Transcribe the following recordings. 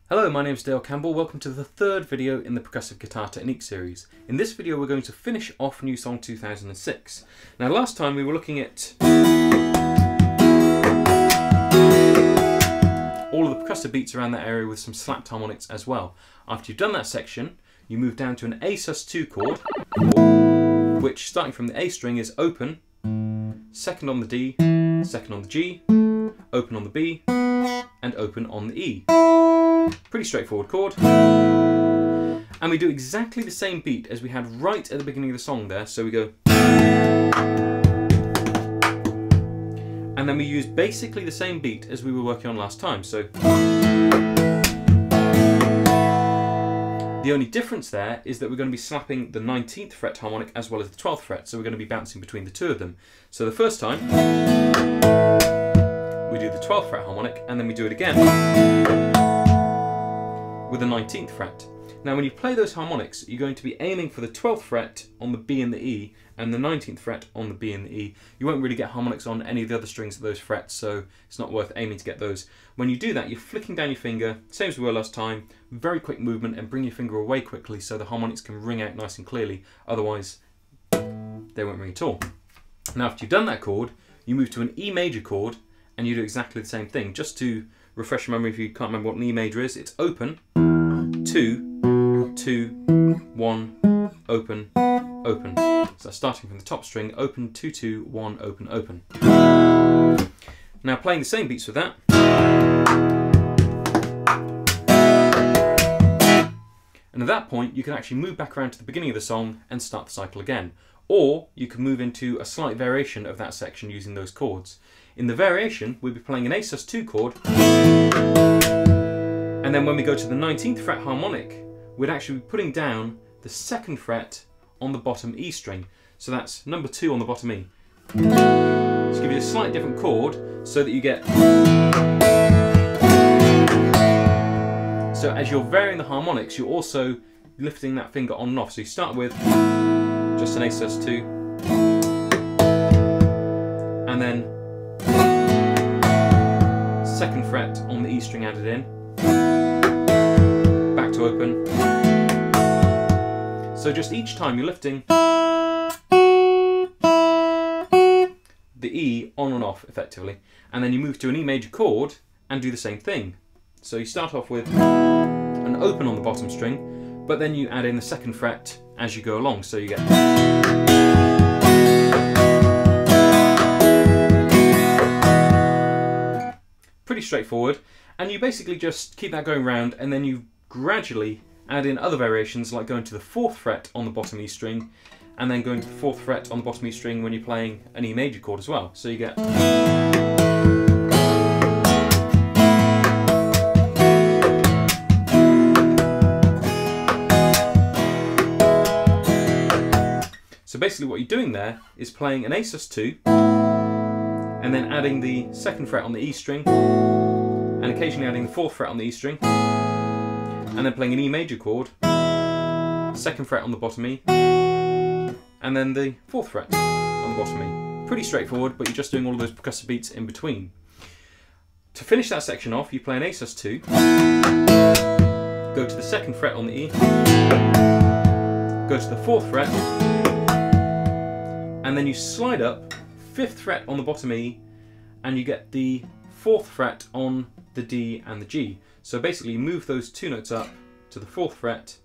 Hello, my name is Campbell. Welcome to the third video in the Percussive Guitar Technique series. In this video we're going to finish off New Song 2006. Now last time we were looking at all of the percussive beats around that area with some slapped harmonics as well. After you've done that section, you move down to an A sus2 chord, which starting from the A string is open, second on the D, second on the G, open on the B, and open on the E. Pretty straightforward chord. And we do exactly the same beat as we had right at the beginning of the song there. So we go, and then we use basically the same beat as we were working on last time. So the only difference there is that we're going to be slapping the 19th fret harmonic as well as the 12th fret. So we're going to be bouncing between the two of them. So the first time we do the 12th fret harmonic, and then we do it again with the 19th fret. Now when you play those harmonics, you're going to be aiming for the 12th fret on the B and the E, and the 19th fret on the B and the E. You won't really get harmonics on any of the other strings of those frets, so it's not worth aiming to get those. When you do that, you're flicking down your finger, same as we were last time, very quick movement, and bring your finger away quickly so the harmonics can ring out nice and clearly, otherwise they won't ring at all. Now after you've done that chord, you move to an E major chord, and you do exactly the same thing. Just to refresh your memory if you can't remember what an E major is, it's open, 2, 2, 1, open, open. So starting from the top string, open, 2, 2, 1, open, open. Now playing the same beats with that. And at that point, you can actually move back around to the beginning of the song and start the cycle again. Or you can move into a slight variation of that section using those chords. In the variation, we'll be playing an A sus2 chord, and then when we go to the 19th fret harmonic, we'd actually be putting down the 2nd fret on the bottom E string. So that's number 2 on the bottom E. Just give you a slightly different chord so that you get... So as you're varying the harmonics, you're also lifting that finger on and off. So you start with just an A sus2, and then 2nd fret on the E string added in, back to open. So just each time you're lifting the E on and off effectively, and then you move to an E major chord and do the same thing. So you start off with an open on the bottom string, but then you add in the 2nd fret as you go along, so you get... Pretty straightforward, and you basically just keep that going round, and then you gradually add in other variations like going to the 4th fret on the bottom E string, and then going to the 4th fret on the bottom E string when you're playing an E major chord as well. So you get... So basically what you're doing there is playing an A sus2, and then adding the 2nd fret on the E string, and occasionally adding the 4th fret on the E string, and then playing an E major chord, 2nd fret on the bottom E, and then the 4th fret on the bottom E. Pretty straightforward, but you're just doing all of those percussive beats in between. To finish that section off, you play an A sus2, go to the 2nd fret on the E, go to the 4th fret, and then you slide up 5th fret on the bottom E, and you get the 4th fret on the D and the G. So basically you move those two notes up to the 4th fret,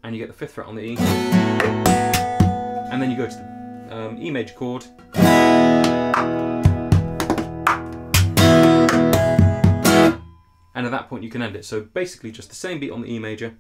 and you get the 5th fret on the E, and then you go to the E major chord, and at that point you can end it. So basically just the same beat on the E major,